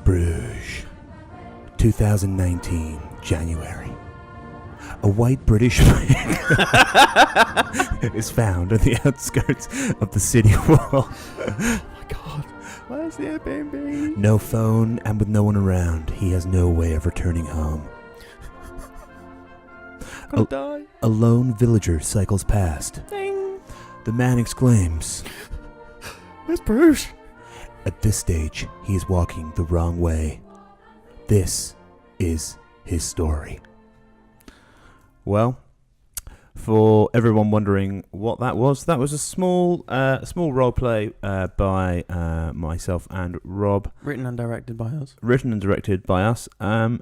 Bruges, 2019, January. A white British man is found on the outskirts of the city wall. Oh my god, why is there, baby? No phone, and with no one around, he has no way of returning home. I'm gonna die. A lone villager cycles past. Ding. The man exclaims, Where's Bruges? At this stage, he is walking the wrong way. This is his story. Well, for everyone wondering what that was a small role play by myself and Rob. Written and directed by us. And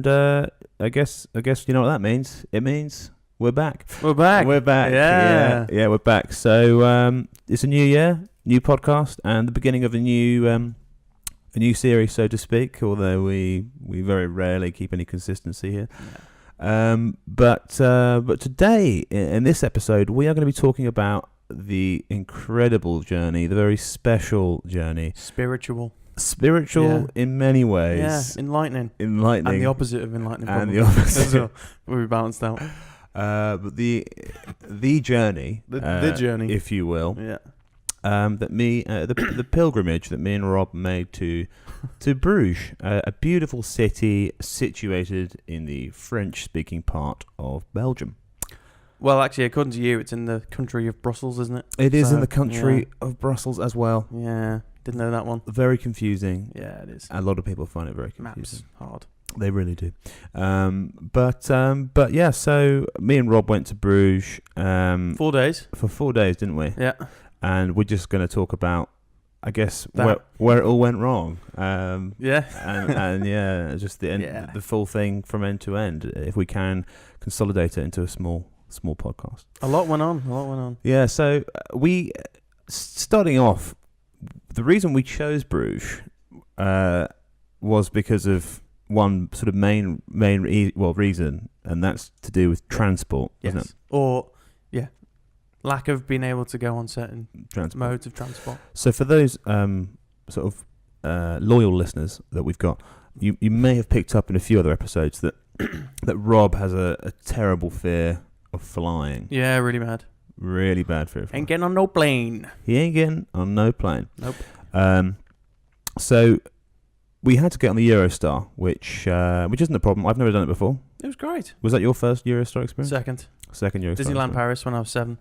I guess you know what that means. It means we're back. We're back. Yeah, we're back. So it's a new year, new podcast, and the beginning of a new series, so to speak. Although we very rarely keep any consistency here. Yeah. But today in this episode we are going to be talking about the incredible journey, the very special journey, spiritual yeah. In many ways. Yeah, enlightening, and the opposite of enlightening. And the opposite. Will be balanced out. But the journey, the journey, if you will. Yeah. The pilgrimage that me and Rob made to Bruges, a beautiful city situated in the French-speaking part of Belgium. Well, actually, according to you, it's in the country of Brussels, isn't it? It is in the country of Brussels as well. Yeah, didn't know that one. Very confusing. Yeah, it is. A lot of people find it very confusing. Maps hard. They really do. But yeah, so me and Rob went to Bruges. 4 days. For 4 days, didn't we? Yeah. And we're just going to talk about, I guess, where it all went wrong. Yeah. and yeah, just the full thing from end to end. If we can consolidate it into a small podcast. A lot went on. Yeah. So starting off, the reason we chose Bruges was because of one sort of main reason, and that's to do with transport, isn't it? Or lack of being able to go on certain modes of transport. So for those loyal listeners that we've got, you may have picked up in a few other episodes that that Rob has a terrible fear of flying. Yeah, really bad. Really bad fear of flying. Ain't getting on no plane. He ain't getting on no plane. Nope. So we had to get on the Eurostar, which isn't a problem. I've never done it before. It was great. Was that your first Eurostar experience? Second Eurostar. Disneyland Paris when I was 7.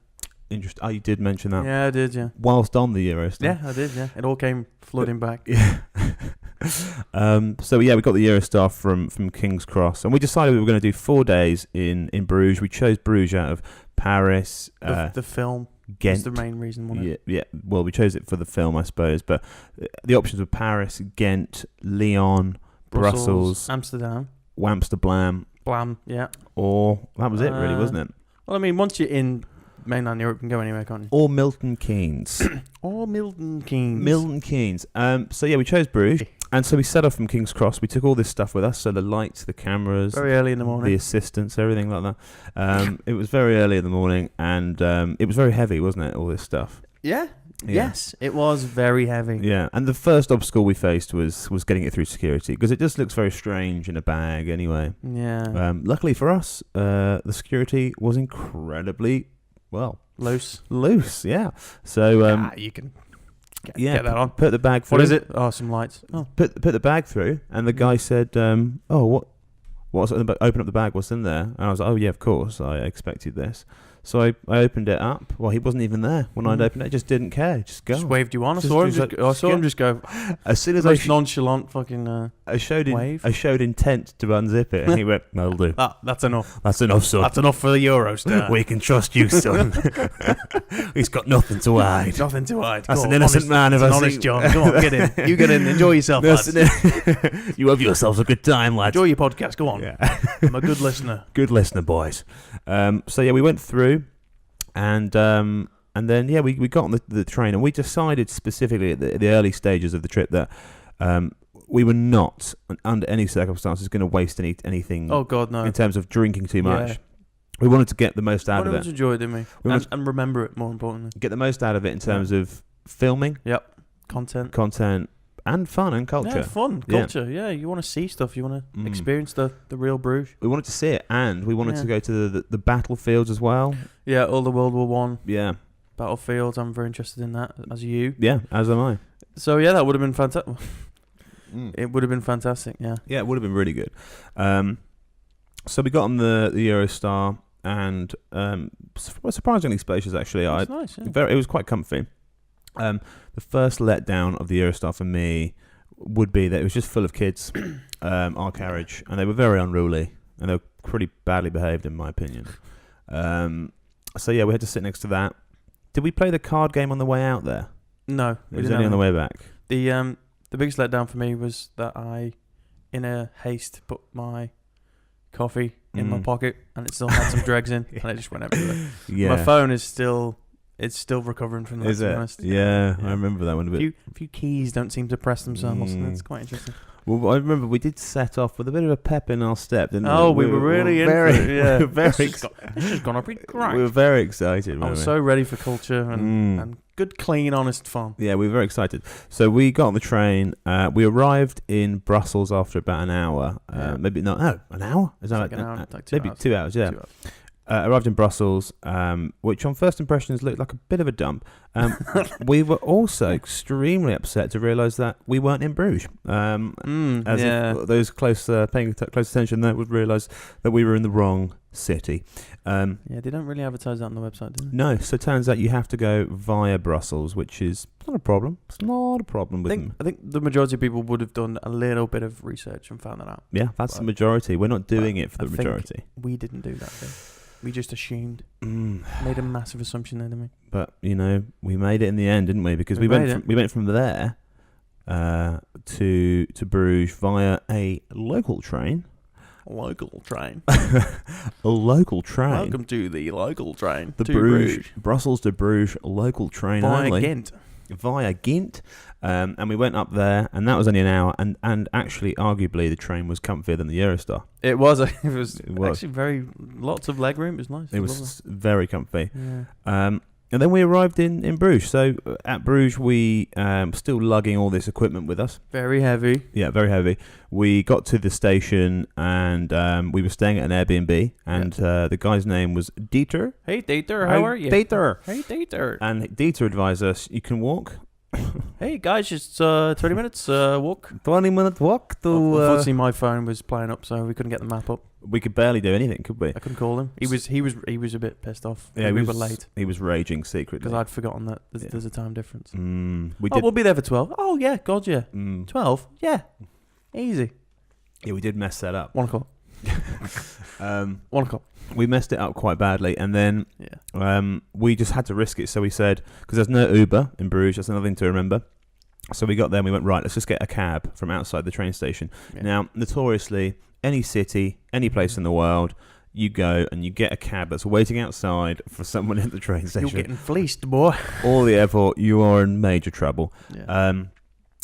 Interesting. Oh, you did mention that. Yeah, I did, yeah. Whilst on the Eurostar. Yeah, I did, yeah. It all came flooding back. Yeah. So yeah, we got the Eurostar from King's Cross, and we decided we were going to do 4 days in Bruges. We chose Bruges out of Paris. The film. Ghent. That's the main reason, wasn't it? Yeah. Well, we chose it for the film, I suppose, but the options were Paris, Ghent, Lyon, Brussels, Amsterdam, Wamsterdam, Blam, yeah. Or that was it, really, wasn't it? Well, I mean, once you're in mainland Europe, you can go anywhere, can't you? Or Milton Keynes. Milton Keynes. So yeah, we chose Bruges, and so we set off from King's Cross. We took all this stuff with us, so the lights, the cameras, very early in the morning, the assistants, everything like that. It was very early in the morning, and it was very heavy, wasn't it? All this stuff. Yeah. Yes, it was very heavy. Yeah, and the first obstacle we faced was getting it through security, because it just looks very strange in a bag anyway. Yeah. Luckily for us, the security was incredibly loose. Yeah. So you can get that on. Put the bag through. What is it? Oh, some lights. Oh. Put the bag through, and the guy said, what's in the bag? Open up the bag. What's in there? And I was like, oh yeah, of course. I expected this. So I opened it up. Well, he wasn't even there when I'd opened it. Just didn't care. Just go. Just waved you on. I saw him just go. As soon as nonchalant fucking wave. I showed intent to unzip it, and he went, "That'll do. That's enough. That's enough, son. That's enough for the Eurostar. We can trust you, son. He's got nothing to hide. Nothing to hide. That's an innocent man. That's an honest John. Go on, get in. You get in. Enjoy yourself, lads. You have yourselves a good time, lads. Enjoy your podcast. Go on. Yeah. I'm a good listener. Good listener, boys. So yeah, we went through. And then we got on the train, and we decided specifically at the early stages of the trip that we were not under any circumstances going to waste anything. Oh God, no! In terms of drinking too much, we wanted to get the most out of it. We wanted to enjoy it, didn't we? And remember it, more importantly. Get the most out of it in terms of filming. Yep. Content. and fun and culture. Yeah, fun, culture. Yeah, you want to see stuff. You want to experience the real Bruges. We wanted to see it, and we wanted to go to the battlefields as well. Yeah, all the World War One. Yeah. Battlefields. I'm very interested in that, as you. Yeah, as am I. So yeah, that would have been fantastic. It would have been fantastic. Yeah. Yeah, it would have been really good. So we got on the Eurostar, and surprisingly spacious actually. It's nice. Yeah. It was quite comfy. The first letdown of the Eurostar for me would be that it was just full of kids, our carriage, and they were very unruly, and they were pretty badly behaved in my opinion. So yeah, we had to sit next to that. Did we play the card game on the way out there? No, it was only on the way back. The biggest letdown for me was that I, in a haste, put my coffee in my pocket, and it still had some dregs in, and it just went everywhere. Yeah. My phone is still recovering from that. Is to be it? honest. Yeah, I remember that one a bit. A few keys don't seem to press themselves. And that's quite interesting. Well, I remember we did set off with a bit of a pep in our step, didn't we? Oh, we were really in for it. Yeah, we were very this is gonna be great. We were very excited. I was so ready for culture and good, clean, honest fun. Yeah, we were very excited. So we got on the train. We arrived in Brussels after about an hour. Maybe not. No, an hour? Is that like an hour? Like 2 maybe hours. 2 hours? Yeah. 2 hours. Arrived in Brussels, which on first impressions looked like a bit of a dump. We were also extremely upset to realise that we weren't in Bruges. As if those paying close attention there would realise that we were in the wrong city. They don't really advertise that on the website, do they? No, so it turns out you have to go via Brussels, which is not a problem. It's not a problem with them. I think the majority of people would have done a little bit of research and found that out. Yeah, that's the majority. We're not doing it for the majority. We didn't do that thing. We just assumed. Made a massive assumption there, didn't we? But, we made it in the end, didn't we? Because we went from there to Bruges via a local train. Local train. A local train. Welcome to the local train. The Bruges. Brussels to Bruges local train via only. Ghent. Via Ghent. And we went up there, and that was only an hour. And actually, arguably, the train was comfier than the Eurostar. It was. It was actually lots of leg room. It was nice. It was lovely. very comfy. Yeah. And then we arrived in Bruges. So at Bruges, we still lugging all this equipment with us. Very heavy. Yeah, very heavy. We got to the station, and we were staying at an Airbnb, and the guy's name was Dieter. Hey, Dieter, how are you? Dieter. Hey, Dieter. And Dieter advised us, you can walk. Hey, guys, just 20 minutes walk. 20-minute walk to... Unfortunately, my phone was playing up, so we couldn't get the map up. We could barely do anything, could we? I couldn't call him. He was a bit pissed off. Yeah, we were late. He was raging secretly. Because I'd forgotten that there's a time difference. We'll be there for 12. Oh, yeah, God, yeah. 12? Yeah. Easy. Yeah, we did mess that up. 1 o'clock. 1 o'clock. We messed it up quite badly, and then we just had to risk it. So we said, because there's no Uber in Bruges, that's another thing to remember. So we got there and we went, right, let's just get a cab from outside the train station. Yeah. Now, notoriously, any city, any place in the world, you go and you get a cab that's waiting outside for someone at the train station. You're getting fleeced, boy. Or the airport, you are in major trouble. Yeah.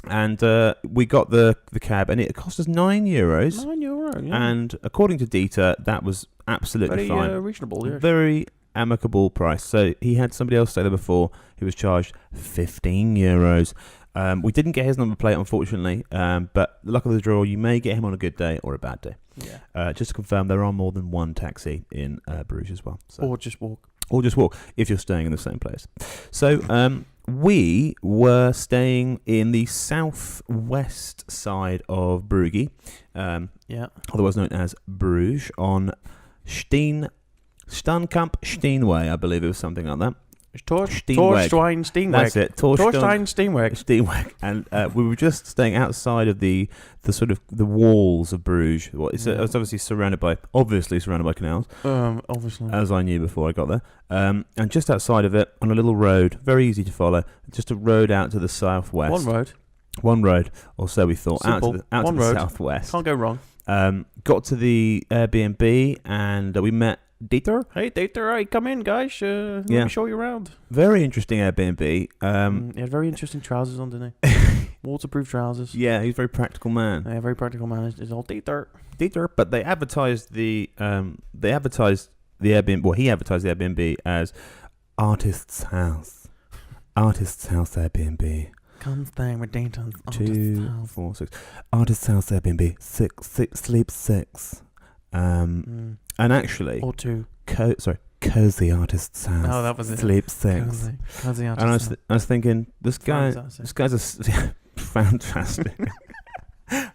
And we got the cab, and it cost us €9. €9, yeah. And according to Dieter, that was absolutely fine. Very reasonable, yeah. Very amicable price. So he had somebody else stay there before who was charged €15. We didn't get his number plate, unfortunately, but the luck of the draw, you may get him on a good day or a bad day. Yeah. Just to confirm, there are more than one taxi in Bruges as well. So. Or just walk. Or just walk, if you're staying in the same place. So we were staying in the southwest side of Bruges, otherwise known as Bruges, on Steenkamp Steenway, I believe it was something like that. Torstein Steenweg. That's it. Torstein Steenweg. Steenweg. And we were just staying outside of the sort of the walls of Bruges. Well, it's obviously surrounded by canals. Obviously. As I knew before I got there. And just outside of it, on a little road, very easy to follow, just a road out to the southwest. One road, or so we thought. Simple. Out to the southwest. Can't go wrong. Got to the Airbnb, and we met Dieter. Hey, Dieter, hey, come in, guys. Let me show you around. Very interesting Airbnb. He had very interesting trousers on, didn't he? Waterproof trousers. Yeah, he's a very practical man. Yeah, very practical man. It's all Dieter. But they advertised the Airbnb. Well, he advertised the Airbnb as artist's house. Artist's house Airbnb. Come stay with Dayton's 2, 4, 6. Artist's house Airbnb. 6, sleep 6. And actually, or 2. Cozy artist's house. Oh, that was it. Sleep 6. Cozy And artist. I was thinking, this guy's fantastic.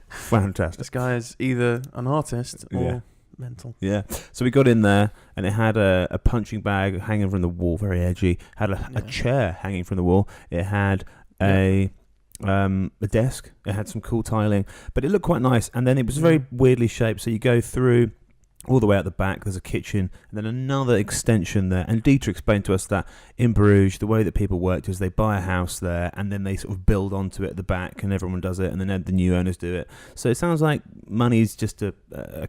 Fantastic. This guy is either an artist or mental. Yeah. So we got in there, and it had a punching bag hanging from the wall, very edgy. Had a chair hanging from the wall. It had a desk. It had some cool tiling, but it looked quite nice. And then it was very weirdly shaped. So you go through all the way out the back. There's a kitchen, and then another extension there. And Dieter explained to us that in Bruges, the way that people worked is they buy a house there, and then they sort of build onto it at the back, and everyone does it, and then the new owners do it. So it sounds like money's just a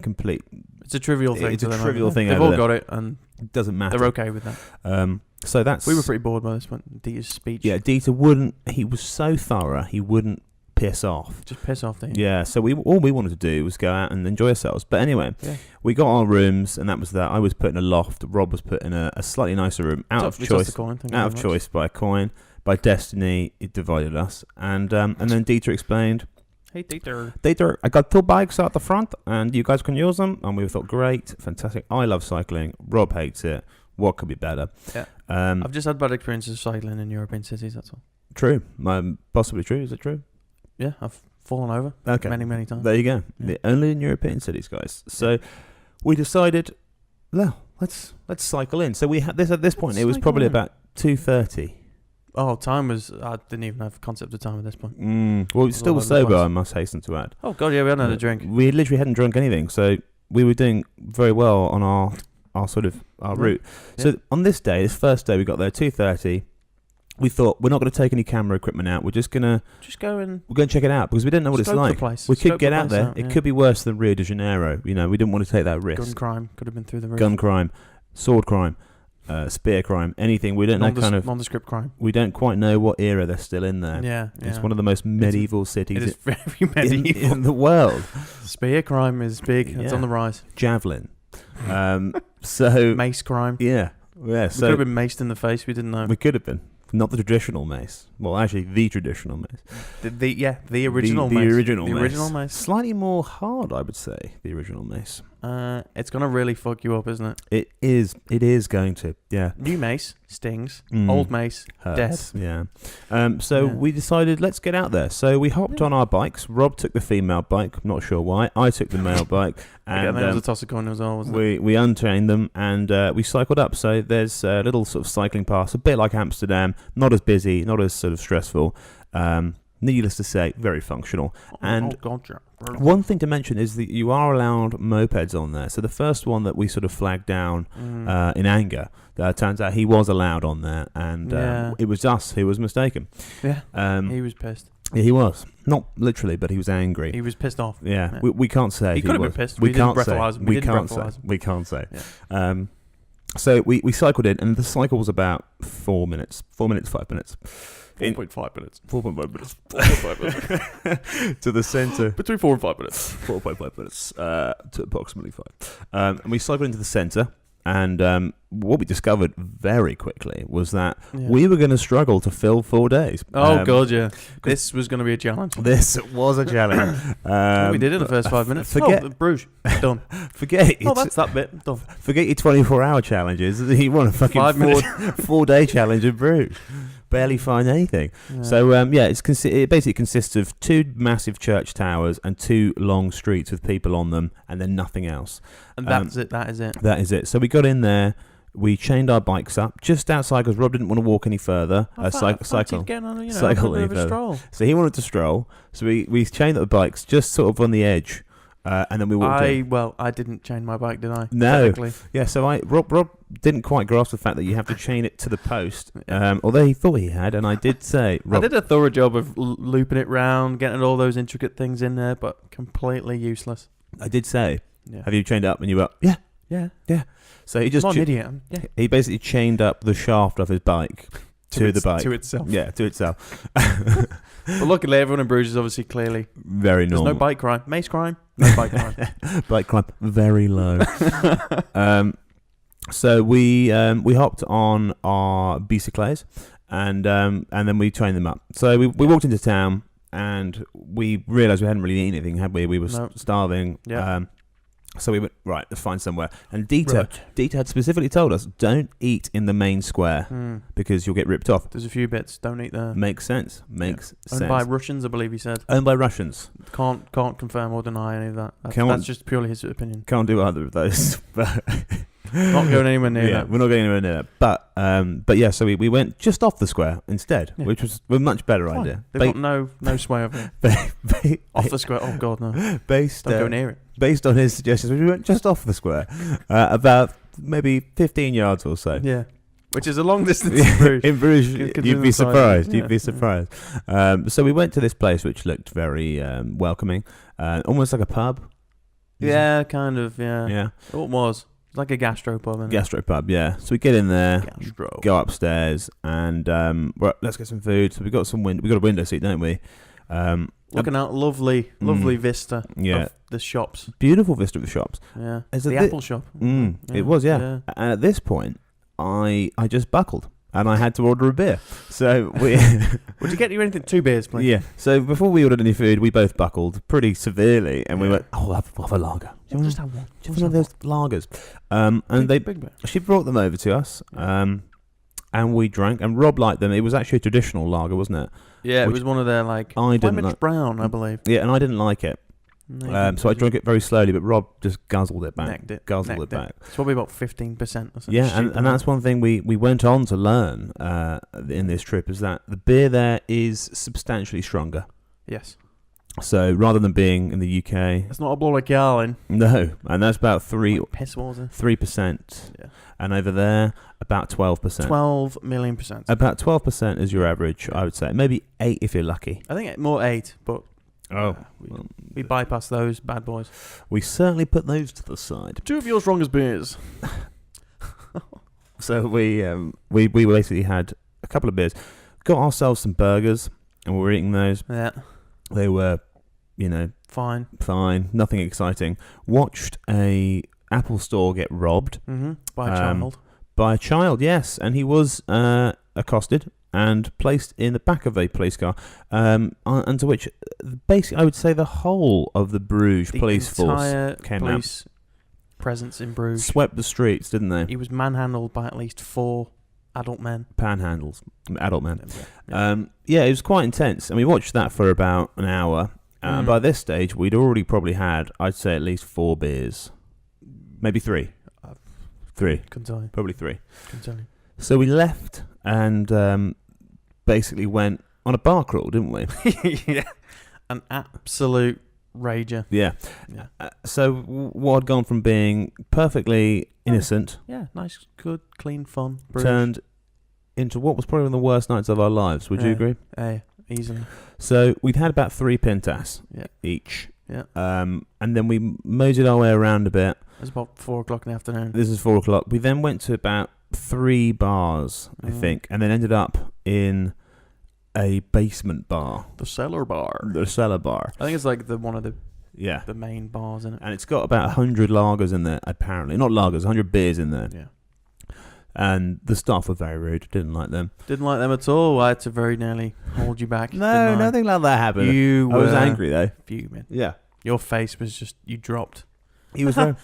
complete. It's a trivial thing. It's a trivial thing. They've all got it, and it doesn't matter. They're okay with that. So that's. We were pretty bored by this one. Dieter's speech. Yeah, Dieter wouldn't. He was so thorough. He wouldn't piss off. Just piss off, didn't you? Yeah. So all we wanted to do was go out and enjoy ourselves. But anyway, we got our rooms, and that was that. I was put in a loft. Rob was put in a slightly nicer room, out of choice by a coin. By destiny, it divided us, and then Dieter explained. Hey, Dieter. Dieter, I got 2 bikes out the front, and you guys can use them. And we thought, great, fantastic. I love cycling. Rob hates it. What could be better? Yeah. I've just had bad experiences cycling in European cities, that's all. True. Possibly true. Is it true? Yeah, I've fallen over many, many times. There you go. Yeah. Only in European cities, guys. So we decided, well, let's cycle in. So we had this at this point. It was probably about 2:30. Oh, time was... I didn't even have a concept of time at this point. Well, we still were sober, I must hasten to add. Oh, God, yeah, we hadn't had a drink. We literally hadn't drunk anything, so we were doing very well on our route. So on this day, this first day we got there, 2:30, we thought, we're not going to take any camera equipment out. We're just going to... we're going to check it out, because we didn't know what it's like. We could get out there. It could be worse than Rio de Janeiro. You know, we didn't want to take that risk. Gun crime could have been through the roof. Gun crime, sword crime. Spear crime, anything. We don't know nondescript crime. We don't quite know what era they're still in there. Yeah. It's one of the most medieval cities. It is very medieval in the world. Spear crime is big. It's on the rise. Javelin. So mace crime. Yeah. We could have been maced in the face. We didn't know. We could have been. Not the traditional mace. Well, actually, the traditional mace. The original mace. The original mace. Slightly more hard, I would say, the original mace. It's going to really fuck you up, isn't it? It is. It is going to, yeah. New mace stings. Old mace, hurts. Dead. Yeah. So we decided, let's get out there. So we hopped on our bikes. Rob took the female bike. Not sure why. I took the male bike. And there was a toss of coin as well, wasn't it? We untrained them, and we cycled up. So there's a little sort of cycling pass, a bit like Amsterdam. Not as busy, not as sort of stressful. Needless to say, very functional. And one thing to mention is that you are allowed mopeds on there. So the first one that we sort of flagged down in anger, turns out he was allowed on there, and it was us who was mistaken. Yeah, he was pissed. Yeah, he was. Not literally, but he was angry. He was pissed off. Yeah. We can't say he could have been pissed. We can't say. We can't say. Yeah. So we cycled in, and the cycle was about 4 minutes. 4 minutes, 5 minutes. 4.5 minutes. 4.5 minutes. 4.5 minutes. To the centre. Between 4 and 5 minutes. 4.5 minutes to approximately 5. And we cycled into the centre, and what we discovered very quickly was that we were going to struggle to fill 4 days. Oh, God, yeah. This was going to be a challenge. This was a challenge. We did it in the first 5 minutes. Bruges. Done. Forget that's that bit. Done. Forget your 24-hour challenges. You want a fucking 4-day challenge in Bruges. Barely find anything. Yeah. So it basically consists of 2 massive church towers and 2 long streets with people on them, and then nothing else. And that's it. That is it. That is it. So we got in there. We chained our bikes up just outside because Rob didn't want to walk any further. Cycle any further. So he wanted to stroll. So we chained up the bikes just sort of on the edge. And then we walked in. I didn't chain my bike, did I? No. Yeah, so Rob didn't quite grasp the fact that you have to chain it to the post, although he thought he had, and I did say... I did a thorough job of looping it round, getting all those intricate things in there, but completely useless. I did say, have you chained up? And you were, yeah. So he just... I'm an idiot. Yeah. He basically chained up the shaft of his bike to the bike. To itself. Yeah, to itself. But luckily, everyone in Bruges is obviously clearly... Very normal. There's no bike crime. Mace crime. No bike crime. Bike crime, very low. So we hopped on our bicycles, and then we trained them up. So we walked into town, and we realised we hadn't really eaten anything, had we? We were starving. Yeah. So we went, right, let's find somewhere. And Dieter had specifically told us, don't eat in the main square because you'll get ripped off. There's a few bits. Don't eat there. Makes sense. Makes sense. Owned by Russians, I believe he said. Owned by Russians. Can't confirm or deny any of that. That's just purely his opinion. Can't do either of those. But not going anywhere near that. We're not going anywhere near that. But yeah, so we went just off the square instead, which was a much better idea. They've got no sway over it. Off the square? Oh, God, no. Don't go near it. Based on his suggestions, we went just off the square, about maybe 15 yards or so. Yeah. Which is a long distance in Bruges. In Bruges, you'd be surprised. You'd be surprised. So we went to this place which looked very welcoming, almost like a pub. Yeah, kind of, yeah. Yeah. It was. It's like a gastropub. Gastropub, yeah. So we get in there, Gastro. go upstairs, and let's get some food. So we got we got a window seat, don't we? Looking out, lovely vista of the shops. Beautiful vista of the shops. Yeah. The Apple shop. It was, yeah. And at this point, I just buckled. And I had to order a beer. So we... Would you get you anything? 2 beers, please. Yeah. So before we ordered any food, we both buckled pretty severely. And we went, I'll have a lager. Just have one. Just one of those lagers. And she brought them over to us. And we drank. And Rob liked them. It was actually a traditional lager, wasn't it? Yeah, it was one of their, like... I didn't like brown, I believe. Yeah, and I didn't like it. So I drank it very slowly, but Rob just guzzled it back. Necked it back. It's probably about 15% or something. Yeah, and that's one thing we went on to learn in this trip, is that the beer there is substantially stronger. Yes. So rather than being in the UK... It's not a blow like Yarlin. No, and that's about 3%. Yeah. And over there, about 12%. 12 million %. About 12% is your average, I would say. Maybe 8 if you're lucky. I think more 8, but... We bypass those bad boys. We certainly put those to the side. 2 of your strongest beers. So we basically had a couple of beers, got ourselves some burgers, and we were eating those. Yeah. They were, fine, nothing exciting. Watched a Apple store get robbed by a child. By a child, yes, and he was accosted and placed in the back of a police car, and to which, basically, I would say the whole of the Bruges police force came out. Presence in Bruges. Swept the streets, didn't they? He was manhandled by at least 4 adult men. Panhandles. Adult men. Yeah. It was quite intense, and we watched that for about an hour. By this stage, we'd already probably had, I'd say, at least 4 beers. Maybe 3. 3. Couldn't tell you. Probably 3. Couldn't tell you. So we left and basically went on a bar crawl, didn't we? Yeah. An absolute rager. Yeah. So what had gone from being perfectly innocent... Yeah, nice, good, clean, fun. Bruges. Turned into what was probably one of the worst nights of our lives. Would you agree? Easily. So we'd had about 3 pintas each. Yeah. And then we moseyed our way around a bit. It was about 4 o'clock in the afternoon. This is 4 o'clock. We then went to about 3 bars, I think, and then ended up in a basement bar. The cellar bar. The cellar bar. I think it's like one of the main bars in it. And it's got about 100 lagers in there, apparently. Not lagers, 100 beers in there. Yeah. And the staff were very rude. Didn't like them. Didn't like them at all. I had to very nearly hold you back. No, nothing like that happened. I was angry, though. Fuming. Yeah. Your face was just... You dropped. He was very...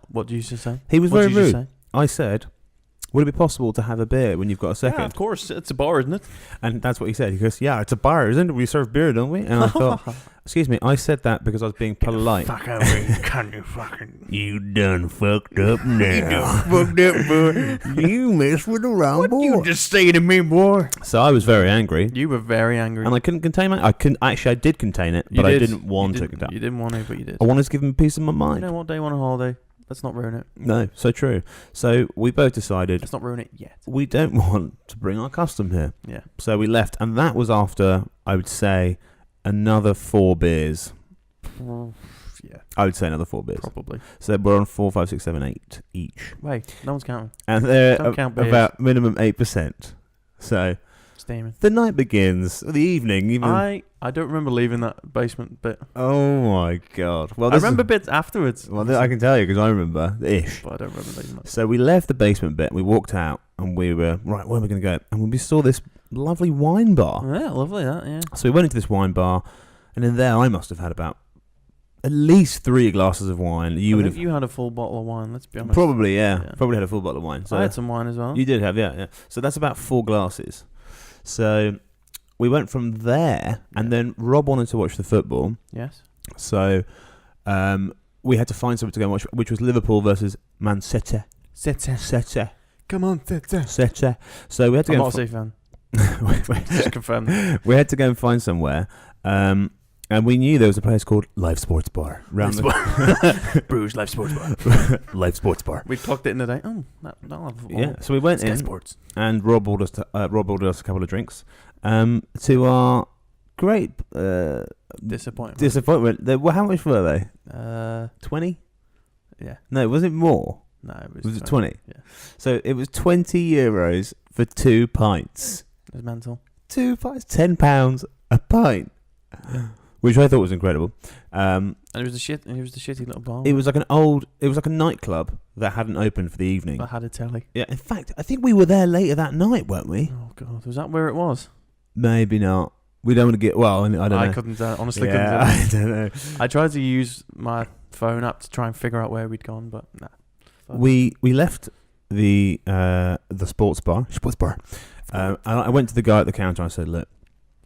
What did you just say? He was very rude. I said... Would it be possible to have a beer when you've got a second? Yeah, of course. It's a bar, isn't it? And that's what he said. He goes, yeah, it's a bar, isn't it? We serve beer, don't we? And I thought, excuse me, I said that because I was being polite. Fuck over, can you fucking... You done fucked up now. You done fucked up, boy. You messed with the wrong boy. You just saying to me, boy. So I was very angry. You were very angry. And I couldn't contain my... I did contain it, but I didn't want to contain it. You didn't want to, but you did. I wanted to give him a piece of my mind. You know what? Day one on holiday. Let's not ruin it. No, so true. So we both decided... Let's not ruin it yet. We don't want to bring our custom here. Yeah. So we left, and that was after, I would say, another 4 beers. Yeah. I would say another 4 beers. Probably. So we're on 4, 5, 6, 7, 8 each. Wait, no one's counting. And they're Don't count beers. about minimum 8%. So Steaming. The night begins. The evening. Even. I don't remember leaving that basement bit. Oh my god. Well, I remember bits afterwards. Well, I can tell you because I remember ish. But I don't remember leaving that. So we left the basement bit. We walked out, and we were right. Where are we going to go? And we saw this lovely wine bar. Yeah, lovely that. Yeah. So we went into this wine bar, and in there I must have had about at least 3 glasses of wine. You would have. You had a full bottle of wine. Let's be honest. Probably, yeah. Probably had a full bottle of wine. So I had some wine as well. You did have, yeah. So that's about 4 glasses. So we went from there, and then Rob wanted to watch the football. Yes. So we had to find something to go and watch, which was Liverpool versus Man City. City. Come on, City. City. So we had to I'm go. not a City fan. Just confirm. We had to go and find somewhere. And we knew there was a place called Live Sports Bar. Bruges Live Sports Bar. Live Sports Bar. We clocked it in the day. Oh, that'll have Yeah, so we went in, Sports. and Rob ordered us a couple of drinks. To our great disappointment. How much were they? 20? Yeah. No, was it more? No, it Was it 20? Yeah. So it was €20 for 2 pints. It was mental. 2 pints, £10 a pint. Yeah. Which I thought was incredible. And it was the shitty little bar. It was like a nightclub that hadn't opened for the evening. I had a telly. Yeah, in fact, I think we were there later that night, weren't we? Oh god, was that where it was? Maybe not. We don't want to get. Well, I don't know. I couldn't honestly. Yeah, couldn't tell. I don't know. I tried to use my phone app to try and figure out where we'd gone, but nah. We left the sports bar. I went to the guy at the counter. And I said, "Look,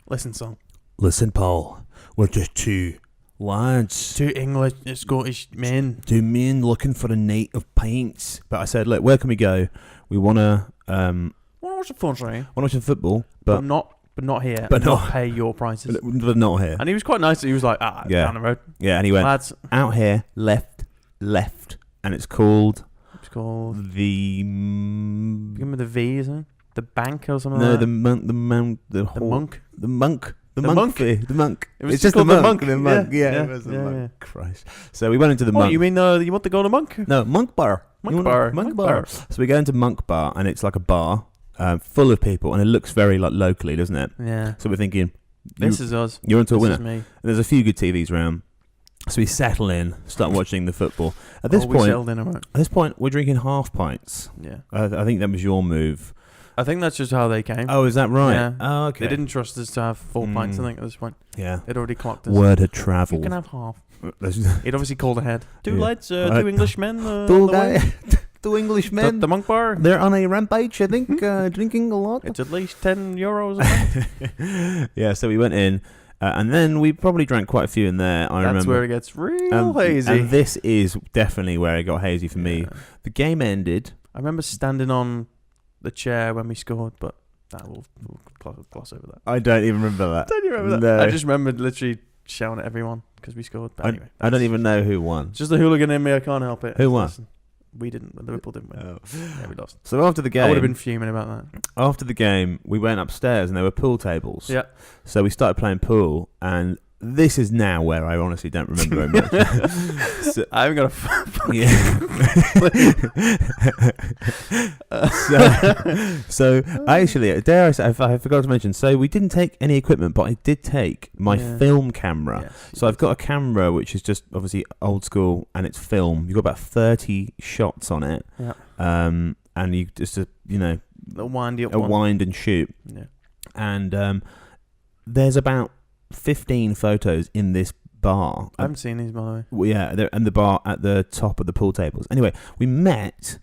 listen, Paul. We're just two lads, two English Scottish men, 2 men looking for a night of pints." But I said, "Look, where can we go? We want to watch the fun, sorry. Want to watch the football, but not here. But not pay your prices. But not here." And he was quite nice. He was like, down the road. Yeah, and he went, lads, out here, left, and it's called the. Begin with the V, isn't it? The bank or something. No, like the that? monk. The monk. It was it's just called the monk. The monk. Yeah, it was the monk. Christ. So we went into the monk. You mean you want to go to monk? No, monk bar. Monk bar. So we go into monk bar, and it's like a bar full of people, and it looks very like locally, doesn't it? Yeah. So we're thinking, this is us. You're onto a winner. This is me. And there's a few good TVs around. So we settle in, start watching the football. At this point, we're drinking half pints. Yeah. I think that was your move. I think that's just how they came. Oh, is that right? Yeah. Oh, okay. They didn't trust us to have 4 pints, I think, at this point. Yeah. They'd already clocked us. Word had travelled. You can have half. He'd obviously called ahead. Two lads, 2 Englishmen. Two Englishmen. The monk bar. They're on a rampage, I think, drinking a lot. It's at least €10 a pint. Yeah, so we went in. And then we probably drank quite a few in there. I remember. That's where it gets real hazy. And this is definitely where it got hazy for me. The game ended. I remember standing on the chair when we scored, but we'll gloss over that. I don't even remember that. Don't you remember that? No. I just remember literally shouting at everyone because we scored. But anyway, I don't even know who won. It's just the hooligan in me. I can't help it. Who won? We didn't. Liverpool didn't win. Oh. Yeah, we lost. So after the game, I would have been fuming about that. After the game, we went upstairs and there were pool tables. Yeah. So we started playing pool, and this is now where I honestly don't remember very much. So, I haven't got so actually, dare I say, I forgot to mention. So we didn't take any equipment, but I did take my film camera. Yes, so I've got a camera which is just obviously old school, and it's film. You've got about 30 shots on it. Yeah. And you just a wind and shoot. Yeah. And there's about 15 photos in this bar. I haven't seen these, by the way. Well, yeah, and the bar at the top of the pool tables. Anyway, we met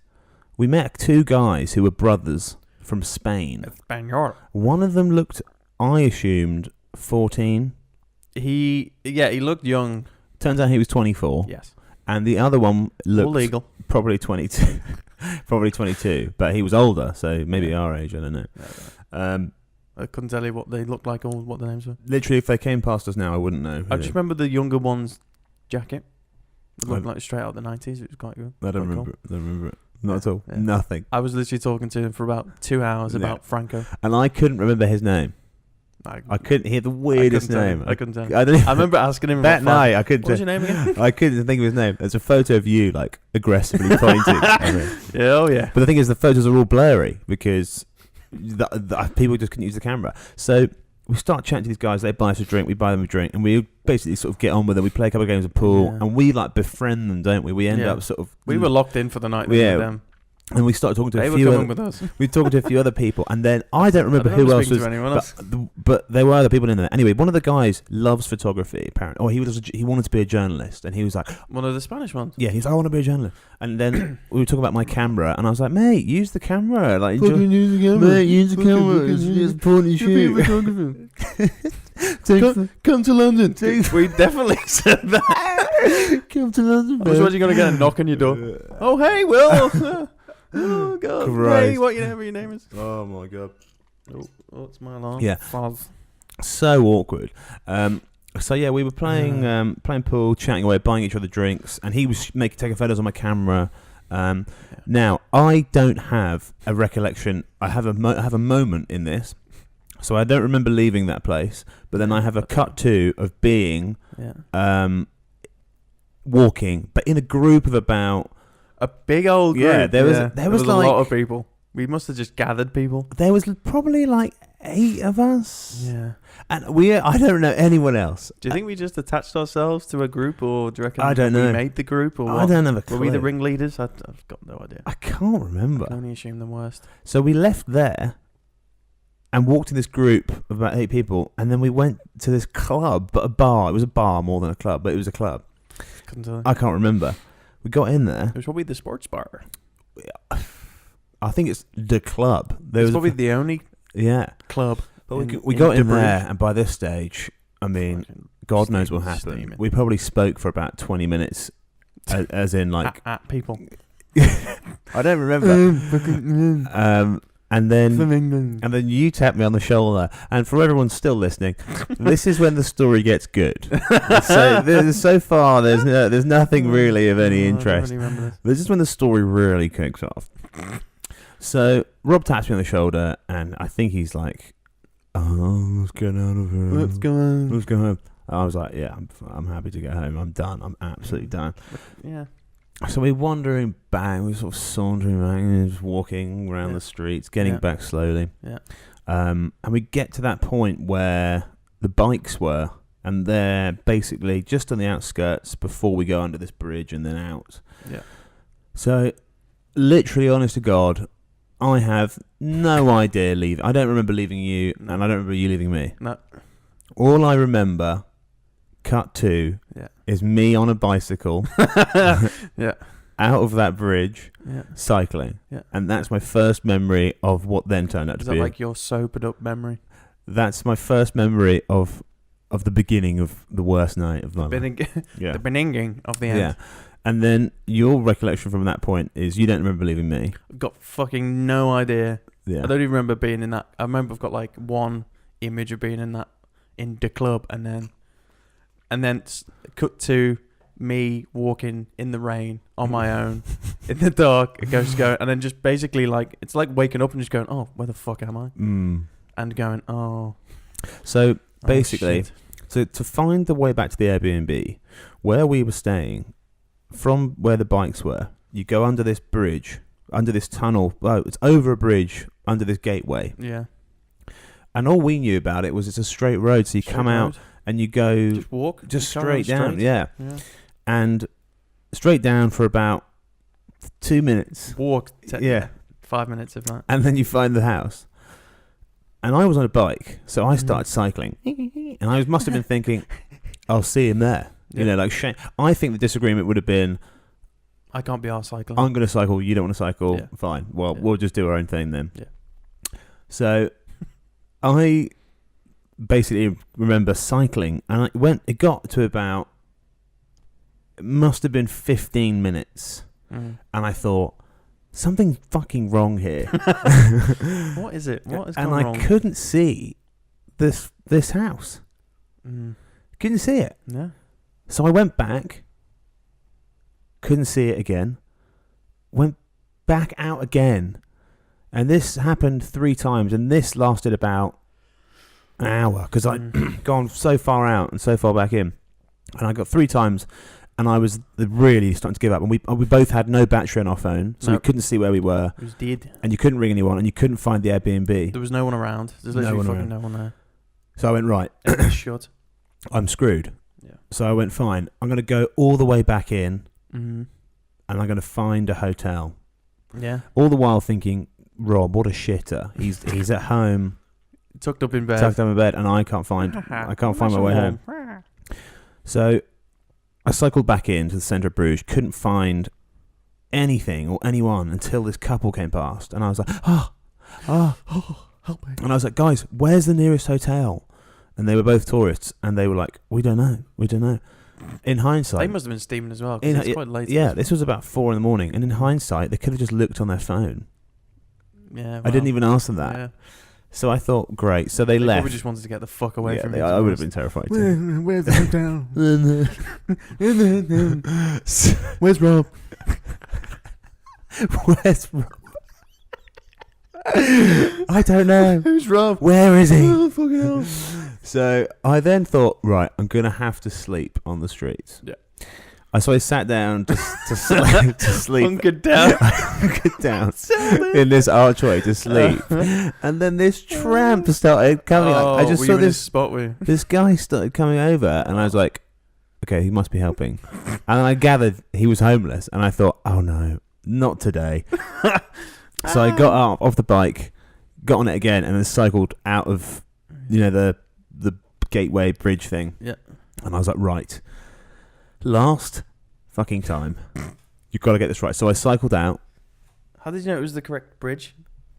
2 guys who were brothers from Spain. Spaniard. One of them looked, I assumed, 14. He looked young. Turns out he was 24. Yes. And the other one looked legal. Probably 22. Probably 22, but he was older, so maybe our age, I don't know. Yeah, I couldn't tell you what they looked like or what the names were. Literally, if they came past us now, I wouldn't know. I just remember the younger one's jacket. It looked like straight out of the 90s. It was quite good. I don't remember it. Not at all. Yeah. Nothing. I was literally talking to him for about 2 hours about Franco. And I couldn't remember his name. I couldn't hear the weirdest name. I couldn't tell him. I remember asking him that night. I couldn't. What's your name again? I couldn't think of his name. There's a photo of you aggressively pointing. Oh yeah. But the thing is, the photos are all blurry because people just couldn't use the camera. So we start chatting to these guys. They buy us a drink. We buy them a drink, and we basically sort of get on with them. We play a couple of games of pool, and we like befriend them, don't we? We end up sort of. We were locked in for the night with them. And we started talking to a few. They were coming with us. We talked to a few other people, and then I don't remember who else was. But there were other people in there. Anyway, one of the guys loves photography. Apparently, he wanted to be a journalist, and he was like one of the Spanish ones. Yeah, he's like, I want to be a journalist. And then we were talking about my camera, and I was like, mate, use the camera. Like, use the camera. Mate, use the camera. It's important shoot. Come to London. We definitely said that. Come to London. I was wondering you're gonna get a knock on your door. Oh, hey, Will. Oh God! Christ. Hey, whatever your name is. Oh my God! Oh, it's my alarm. Yeah, Fuzz. So awkward. So yeah, we were playing pool, chatting away, buying each other drinks, and he was taking photos on my camera. Now I don't have a recollection. I have a moment in this, so I don't remember leaving that place. But then I have a cut to of being walking, but in a group of about. A big old group. Yeah, there was like, a lot of people. We must have just gathered people. There was probably like 8 of us. Yeah. And I don't know anyone else. Do you think we just attached ourselves to a group, or do you reckon I don't know. we made the group, or what? I don't have a clue. Were we the ringleaders? I've got no idea. I can't remember. I can only assume the worst. So we left there and walked in this group of about 8 people, and then we went to this club, but a bar. It was a bar more than a club, but it was a club. Couldn't tell you. I can't remember. We got in there. It was probably the sports bar. I think it's the club. It's probably the only club. But we got in there, and by this stage, I mean, God knows what happened. Steaming. We probably spoke for about 20 minutes, as in like at people. I don't remember. And then you tapped me on the shoulder. And for everyone still listening, this is when the story gets good. So far, there's nothing really of any interest. I don't really remember this. This is when the story really kicks off. So Rob taps me on the shoulder, and I think he's like, "Oh, let's get out of here. Let's go home. Let's go home." I was like, "Yeah, I'm happy to get home. I'm done. I'm absolutely done." Yeah. So we're wandering back, we're sort of sauntering back, and just walking around the streets, getting back slowly. Yeah. And we get to that point where the bikes were, and they're basically just on the outskirts before we go under this bridge and then out. Yeah. So, literally, honest to God, I have no idea leaving. I don't remember leaving you, and I don't remember you leaving me. No. All I remember, cut to, is me on a bicycle out of that bridge cycling. Yeah. And that's my first memory of what then turned out to be. Is that like your sobered up memory? That's my first memory of the beginning of the worst night of my life. The beginning of the end. Yeah. And then your recollection from that point is you don't remember leaving me. I've got fucking no idea. Yeah. I don't even remember being in that. I remember I've got like one image of being in the club, and then cut to me walking in the rain on my own in the dark. It goes going, and then just basically like it's like waking up and just going, oh, where the fuck am I? And going, oh. So basically, to find the way back to the Airbnb where we were staying, from where the bikes were, you go under this bridge, under this tunnel. Oh, it's over a bridge under this gateway. Yeah. And all we knew about it was it's a straight road, so you come out and you go just walk, just straight down, yeah, and straight down for about 2 minutes. Walk, 5 minutes if not. And then you find the house. And I was on a bike, so I started cycling, and I must have been thinking, "I'll see him there." You know, like Shane. I think the disagreement would have been, I can't be arsed cycling. I'm going to cycle. You don't want to cycle. Yeah. Fine. Well, we'll just do our own thing then. Yeah. So I basically remember cycling, and it got to about, it must have been 15 minutes, and I thought, something's fucking wrong here. What is it? What is and wrong? I couldn't see this house. Couldn't see it. Yeah. So I went back, couldn't see it again, went back out again, and this happened 3 times, and this lasted about an hour, because I'd gone so far out and so far back in, and I got 3 times, and I was really starting to give up. And we both had no battery on our phone, so we Nope. couldn't see where we were. It was dead. And you couldn't ring anyone, and you couldn't find the Airbnb. There was no one around. There's literally fucking no one there. So I went, right, Everything's shut. I'm screwed. Yeah. So I went, fine, I'm going to go all the way back in, Mm-hmm. and I'm going to find a hotel. Yeah. All the while thinking, Rob, what a shitter. He's at home, Tucked up in bed. tucked up in bed, and I can't find my way home. So I cycled back into the centre of Bruges, couldn't find anything or anyone until this couple came past, and I was like, help me. And I was like, guys, where's the nearest hotel? And they were both tourists, and they were like, we don't know. In hindsight, They must have been steaming as well, 'cause it's quite late. yeah, this was about 4 a.m, and in hindsight, they could have just looked on their phone. Yeah. I didn't even ask them that. Yeah. So I thought, great. So they left. Probably just wanted to get the fuck away from it. I would have been terrified too. Where's the hotel? Where's Rob? Where's Rob? I don't know. Who's Rob? Where is he? Oh, fucking hell. So I then thought, right, I'm going to have to sleep on the streets. Yeah. So I sat down to sleep. Hunkered down. Hunkered down in this archway to sleep. And then this tramp started coming. I just saw this spot with this guy started coming over, and I was like, okay, he must be helping. And then I gathered he was homeless, and I thought, oh no, not today. So I got off the bike, got on it again, and then cycled out of, the gateway bridge thing. Yeah. And I was like, right, last fucking time, you've got to get this right. So I cycled out. How did you know it was the correct bridge?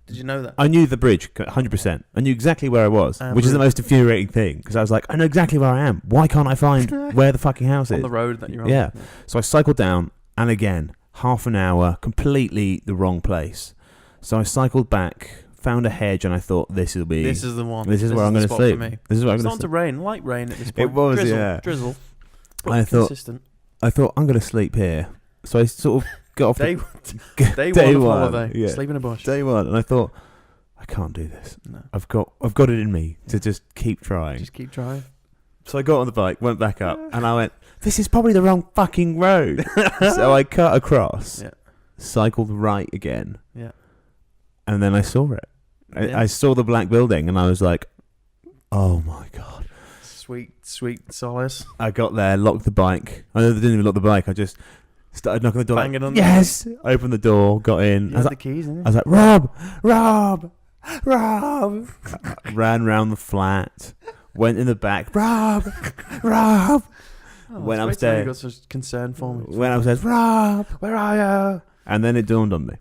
Did you know that? I knew the bridge 100%. I knew exactly where I was, which is the most infuriating thing, because I was like, I know exactly where I am. Why can't I find where the fucking house is? On the road that you're on. Yeah. So I cycled down, and again, half an hour, completely the wrong place. So I cycled back, found a hedge, and I thought, this is the one. This is where I'm going to sleep. It's This is where I'm going to starting to rain, light rain at this point. It was, drizzle, yeah. Drizzle. I thought, consistent. I'm going to sleep here. So I sort of got off Day day one one, of holiday. yeah. Sleep in a bush. day one, and I thought, I can't do this. No. I've got it in me to just keep trying. Just keep trying. So I got on the bike, went back up, and I went, this is probably the wrong fucking road. So I cut across, cycled right again, and then I saw it. I saw the black building, and I was like, oh my God. Sweet solace. I got there, locked the bike. I didn't even lock the bike. I just started knocking the door. Banging on yes! Opened the door, got in. You had the keys, didn't you? I was like, Rob! Ran round the flat, went in the back, Rob! Oh, went it's upstairs. You got such concern for me. Went upstairs, Rob, where are you? And then it dawned on me.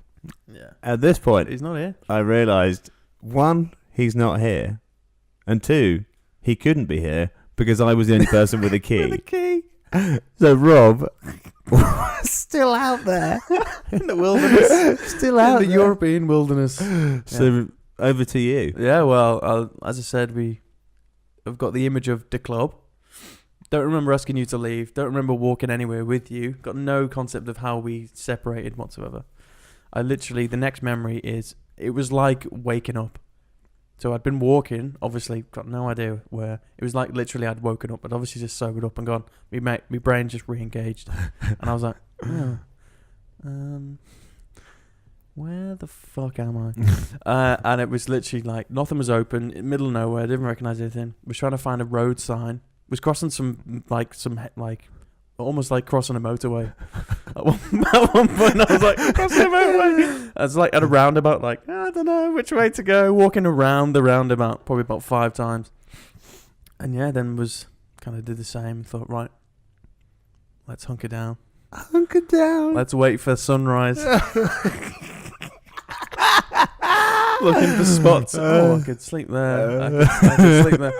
Yeah. At this point, He's not here. I realised, 1, he's not here, and 2, he couldn't be here because I was the only person with a key. With a key. So Rob was still out there In the wilderness. Still out in the there. European wilderness. So over to you. Yeah, well, as I said, I've got the image of the club. Don't remember asking you to leave. Don't remember walking anywhere with you. Got no concept of how we separated whatsoever. The next memory is, it was like waking up. So I'd been walking, obviously, got no idea where. It was like literally I'd woken up, but obviously just sobered up and gone. My brain just re-engaged. And I was like, where the fuck am I? And it was literally like, nothing was open, in the middle of nowhere, didn't recognise anything. Was trying to find a road sign. Was crossing almost like crossing a motorway. At one point I was like, crossing a motorway. I was like at a roundabout, like, I don't know which way to go. Walking around the roundabout, probably about 5 times. And yeah, then was kind of did the same. Thought, right, let's hunker down. Hunker down. Let's wait for sunrise. Looking for spots. I could sleep there. I could sleep there.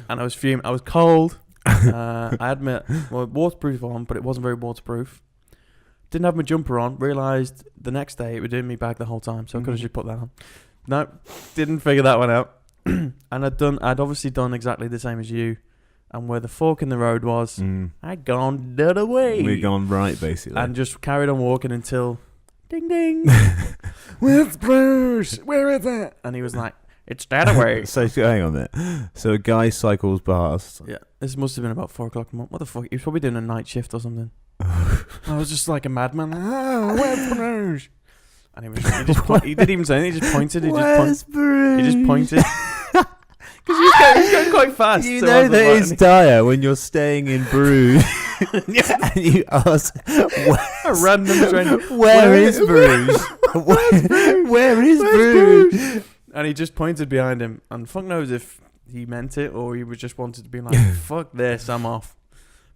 And I was fuming. I was cold. I admit, waterproof on, but it wasn't very waterproof. Didn't have my jumper on. Realised the next day it was in my bag the whole time, so I could have just put that on. No, didn't figure that one out. And I'd obviously done exactly the same as you. And where the fork in the road was, I'd gone the other way. We'd gone right, basically. And just carried on walking until, ding ding. Where's Bruce? Where is it? And he was like, it's that way. So hang on there. So a guy cycles past. Yeah, this must have been about 4 o'clock in the morning. What the fuck? He was probably doing a night shift or something. I was just like a madman. Oh, where's Bruges? And he didn't even say anything. He just pointed. He just pointed. Because he's going quite fast. You know that it's dire when you're staying in Bruges Yeah. and you ask, A random stranger. where is Bruges? Where is Bruges? And he just pointed behind him. And fuck knows if he meant it or he was just wanted to be like, fuck this, I'm off.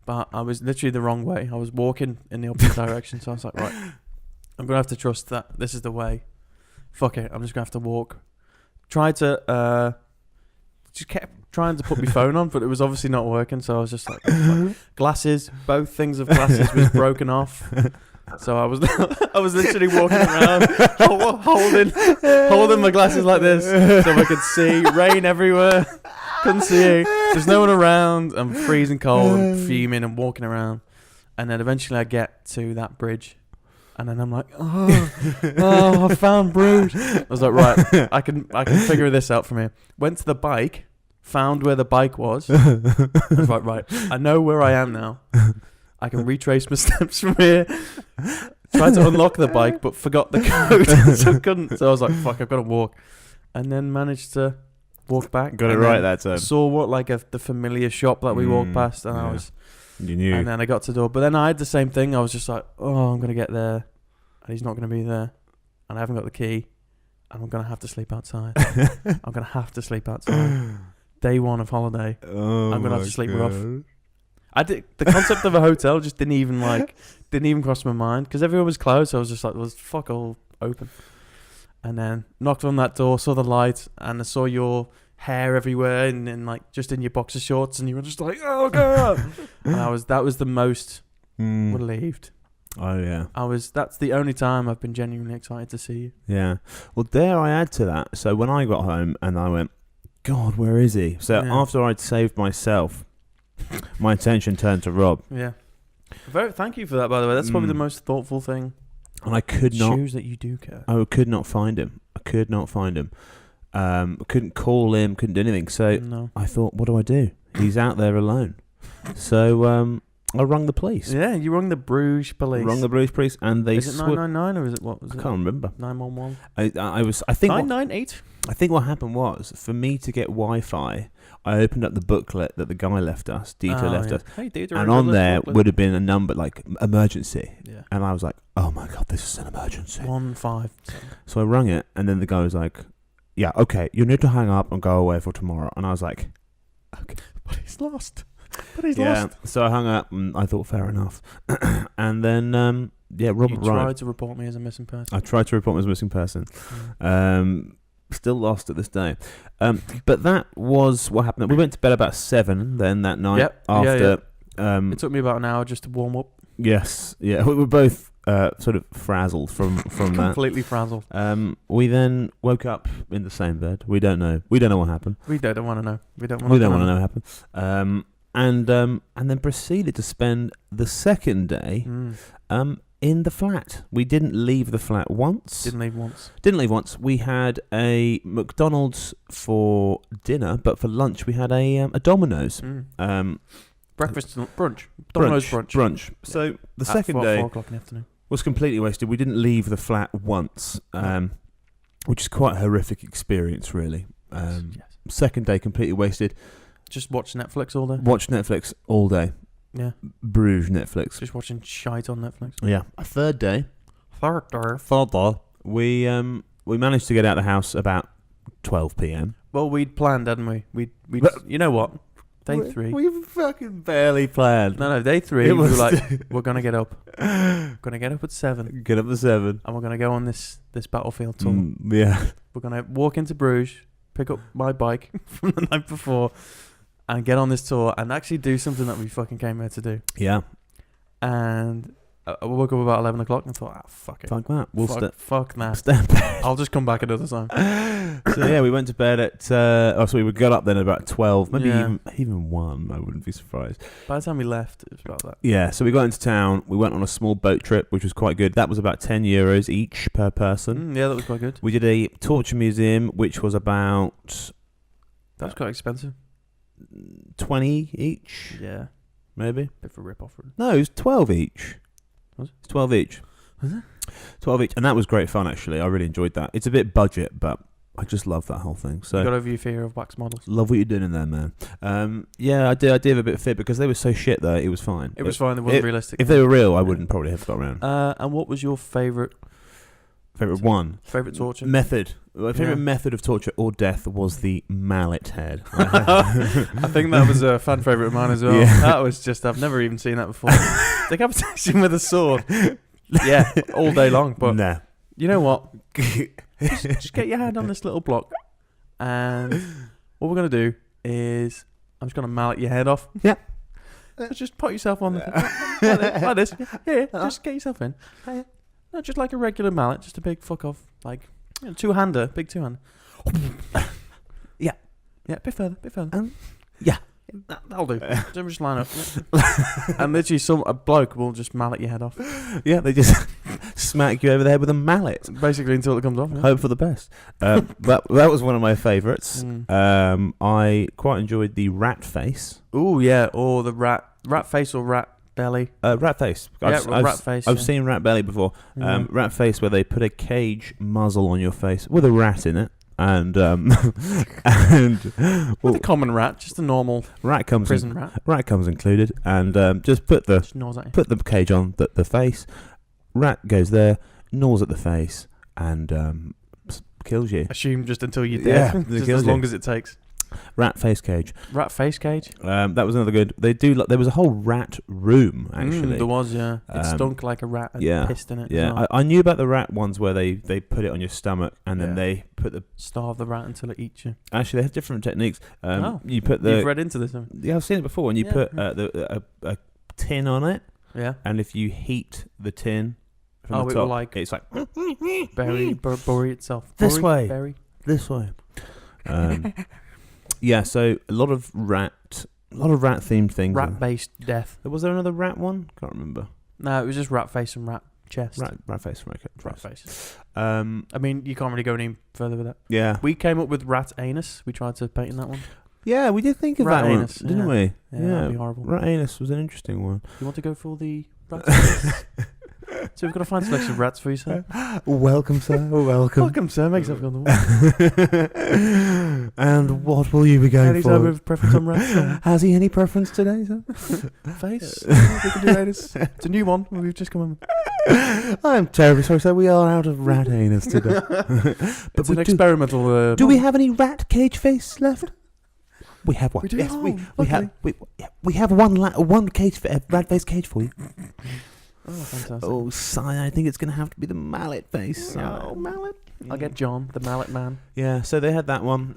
But I was literally the wrong way. I was walking in the opposite direction. So I was like, right, I'm going to have to trust that this is the way. Fuck it, I'm just going to have to walk. Tried to... just kept trying to put my phone on, but it was obviously not working. So I was just like, oh, fuck. Glasses, both things of glasses was broken off. So I was literally walking around holding my glasses like this so I could see. Rain everywhere, couldn't see. There's no one around. I'm freezing cold and fuming and walking around. And then eventually I get to that bridge. And then I'm like, I found Bruges. I was like, right, I can figure this out from here. Went to the bike, found where the bike was. I was like, right, I know where I am now. I can retrace my steps from here. Tried to unlock the bike, but forgot the code, so I couldn't. So I was like, fuck, I've got to walk. And then managed to walk back. Got it right that time. Saw the familiar shop that we walked past, and You knew. And then I got to the door. But then I had the same thing. I was just like, I'm going to get there. And he's not going to be there. And I haven't got the key. And I'm going to have to sleep outside. I'm going to have to sleep outside. Day one of holiday. I'm going to have to sleep rough. The concept of a hotel just didn't even cross my mind. Because everyone was closed. So I was just like, was fuck all open. And then knocked on that door, saw the light. And I saw your hair everywhere and like just in your boxer shorts, and you were just like, oh god. And that was the most relieved. Oh yeah. That's the only time I've been genuinely excited to see you. Yeah. Well, dare I add to that? So when I got home and I went, God, where is he? So after I'd saved myself, my attention turned to Rob. Yeah. Thank you for that, by the way. That's probably the most thoughtful thing. And I could not. Shows that you do care. I could not find him. Couldn't call him, couldn't do anything. So I thought, what do I do? He's out there alone. So I rung the police. Yeah, you rung the Bruges police. And they... Is it 999 or is it what? I can't remember. 911? I think 998? I think what happened was, for me to get Wi-Fi, I opened up the booklet that the guy left us, Dieter left us. Hey, Dieter, and on there would have been a number like emergency. Yeah. And I was like, oh my God, this is an emergency. 157. So I rung it, and then the guy was like, yeah, okay, you need to hang up and go away for tomorrow. And I was like, okay. But he's lost. Lost. So I hung up, and I thought, fair enough. And then, Rob You tried to report me as a missing person. I tried to report me as a missing person. Still lost at this day. But that was what happened. We went to bed about 7 then that night. Yep. After. It took me about an hour just to warm up. Yes. Yeah. We were both sort of frazzled from that. Completely frazzled. We then woke up in the same bed. We don't know what happened. We don't want to know. We don't want to know what happened. And then proceeded to spend the second day in the flat. We didn't leave the flat once. Didn't leave once. We had a McDonald's for dinner, but for lunch we had a Domino's. Breakfast brunch. Domino's brunch. So the second day 4 o'clock in the afternoon was completely wasted. We didn't leave the flat once, which is quite a horrific experience, really. Yes. Second day completely wasted. Just watch Netflix all day. Watch Netflix all day. Yeah. Bruges Netflix. Just watching shite on Netflix. Yeah. A third day. We managed to get out of the house about 12 p.m. Well, we'd planned, hadn't we? We you know what? Day 3. We fucking barely planned. No, day 3. We were like, we're gonna get up. Gonna get up at 7. Get up at 7. And we're gonna go on this battlefield tour. Yeah. We're gonna walk into Bruges, pick up my bike from the night before, and get on this tour and actually do something that we fucking came here to do. Yeah. And I woke up about 11 o'clock and thought, fuck it. Fuck that. Fuck that. Stay in bed. I'll just come back another time. So yeah, we went to bed at, so we got up then at about 12, maybe even 1, I wouldn't be surprised. By the time we left, it was about that. Yeah, so we got into town, we went on a small boat trip, which was quite good. That was about €10 each per person. Yeah, that was quite good. We did a torture museum, which was about... That was quite expensive. 20 each. Yeah. maybe. Bit of a rip off. No, it was 12 each. Was it? It's 12 each. Was it? 12 each, and that was great fun. Actually, I really enjoyed that. It's a bit budget, but I just love that whole thing. So You got over your fear of wax models. love what you're doing in there, man. Yeah, I did have a bit of fear because they were so shit though. It was fine. It was fine. It wasn't realistic. If they were real, I wouldn't probably have got around. And what was your favourite Favourite torture? Method. My favourite Yeah. method of torture or death was the mallet head. I think that was a fan favourite of mine as well. Yeah. That was just, I've never even seen that before. Decapitation with a sword. Yeah, all day long. But nah. you know what? Just get your hand on this little block. And what we're going to do is, I'm just going to mallet your head off. Yeah. So just put yourself on like this. Yeah, just get yourself in. No, just like a regular mallet, just a big fuck off, like two-hander, big two-hander. Yeah, bit further. Yeah. That'll do. Just line up. And literally a bloke will just mallet your head off. Yeah, they just smack you over the head with a mallet. Basically until it comes off. Yeah. Hope for the best. That was one of my favourites. I quite enjoyed the rat face. Oh yeah, or the rat face or rat belly. Rat face. Rat face. I've seen rat belly before. Rat face, where they put a cage muzzle on your face with a rat in it. And With a common rat, just a normal rat comes prison rat. Rat comes included, and just put Just gnaws at you. the cage on the face. Rat goes there, gnaws at the face, and kills you. Assume just until you're Yeah, dead. they Just kill as you. long as it takes. Rat face cage. Rat face cage. That was another good. They do. There was a whole rat room actually. There was, yeah. It stunk like a rat had yeah, pissed in it. Yeah, as well. I knew about the rat ones where they put it on your stomach and then Yeah. they put the. Starve the rat until it eats you. Actually, they have different techniques. Oh. You put You've the. read into this, haven't Yeah, I've seen it before. And you Yeah, put yeah. a tin on it, you? Yeah. and if you heat the tin from Oh, the it top, will like it's like bury itself. This way. Bury. this way. Yeah, so a lot of rat themed things. Rat based death. Was there another rat one? Can't remember. No, it was just rat face and rat chest. Rat face. Right, okay, Rat face. I I mean, you can't really go any further with that. Yeah. We came up with rat anus. We tried to paint in that one. Yeah, we did think of Rat that anus, one, didn't yeah. we? Yeah, that'd be horrible. Rat anus was an interesting one. You want to go for the rat anus? So we've got a fine selection of rats for you, sir. Welcome, sir. Welcome. Welcome, sir. Make yourself on the wall. And what will you be going Any for? type of preference on rats? Has he any preference today, sir? Face? We can do anus. It's a new one. We've just come on. I'm terribly sorry, sir. We are out of rat anus today. It's an experimental. Do we have any rat cage face left? We have one. We do? Yes, Oh, we have one cage rat face cage for you. Oh, fantastic. Oh, Si, I think it's going to have to be the mallet face. Oh, mallet. I'll get John, the mallet man. Yeah, so they had that one.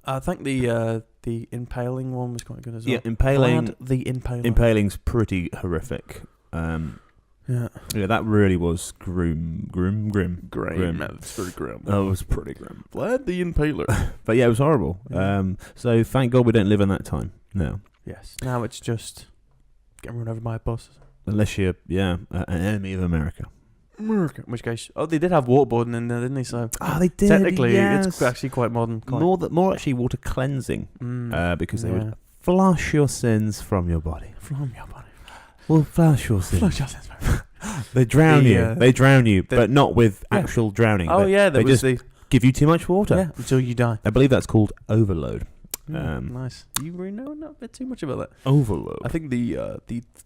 I think the impaling one was quite good as well. Yeah, impaling. Vlad the Impaler. Impaling's pretty horrific. Yeah. Yeah, that really was grim. Grim. It's very grim. That was pretty grim. Vlad the Impaler. But yeah, it was horrible. Yeah. So thank God we don't live in that time. No. Yes. Now it's just getting run over by a bus. Unless you're, an enemy of America. In which case, they did have waterboarding in there, didn't they? So They did. technically, yes. it's actually quite modern. More actually water cleansing. Because they would Yeah. flush your sins from your body. From your body. Well, flush your sins. Flush your sins. They drown The, you. They drown you, the- but not with Yeah. actual drowning. Oh They- yeah, they just give you too much water. Yeah, until you die. I believe that's called overload. Nice. You really know not a bit too much about that. Overload. I think the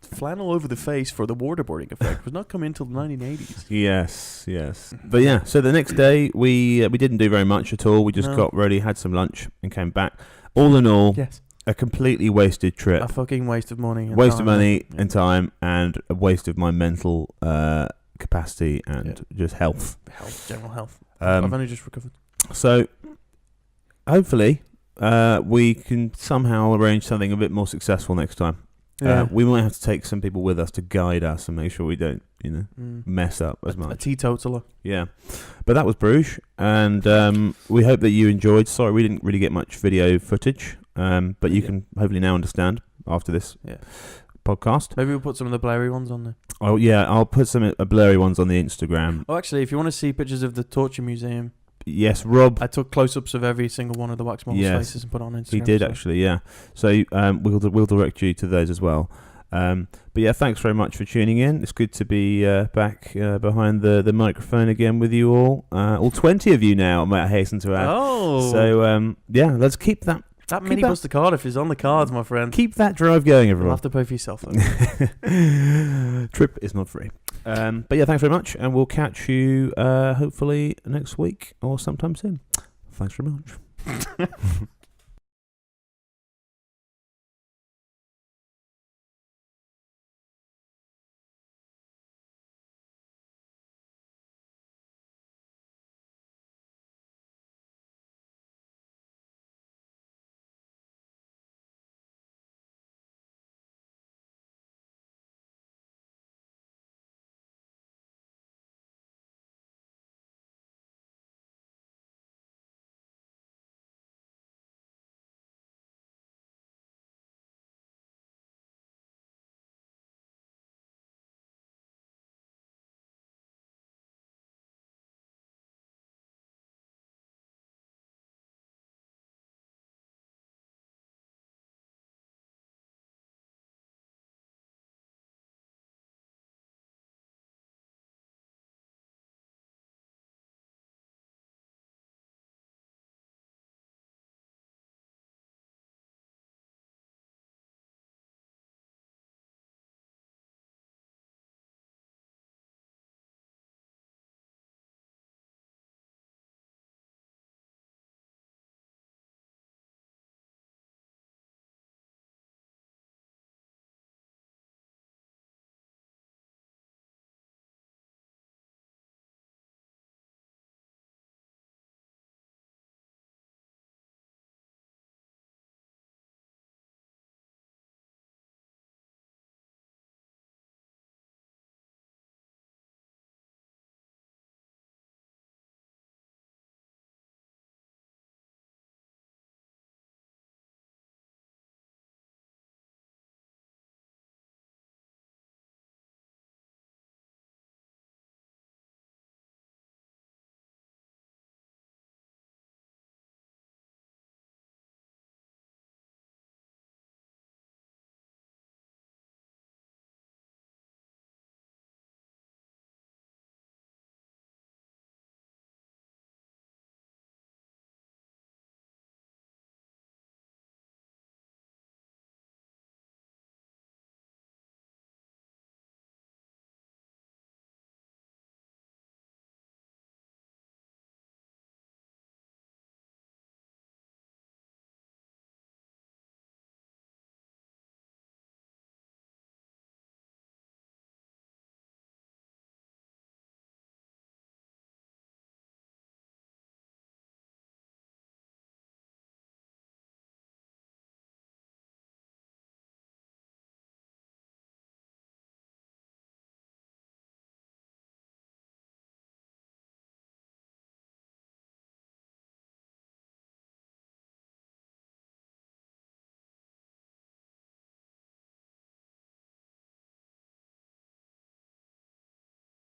flannel over the face for the waterboarding effect was not coming until the 1980s. Yes. But yeah, so the next day we didn't do very much at all. We just No. got ready, had some lunch, and came back. All in all, Yes. a completely wasted trip. A fucking waste of money. And Waste of time. money Yeah. and time, and a waste of my mental capacity and just health. General health. I've Um, only just recovered. so hopefully we can somehow arrange something a bit more successful next time. We might have to take some people with us to guide us and make sure we don't, mess up as A much. teetotaler. Yeah, but that was Bruges, and we hope that you enjoyed. Sorry, we didn't really get much video footage, but you can hopefully now understand after this podcast. Maybe we'll put some of the blurry ones on there. Oh yeah, I'll put some blurry ones on the Instagram. Oh, actually, if you want to see pictures of the Torture Museum, Yes, Rob. I took close-ups of every single one of the wax models' Yes. faces and put it on Instagram. He did so- actually, yeah. So we'll direct you to those as well. But yeah, thanks very much for tuning in. It's good to be back behind the microphone again with you all 20 of you now, I might hasten to add. So yeah, let's keep that. That minibus to Cardiff is on the cards, my friend. Keep that drive going, everyone. You'll have to pay for yourself, though. Trip is not free. But yeah, thanks very much, and we'll catch you hopefully next week or sometime soon. Thanks very much.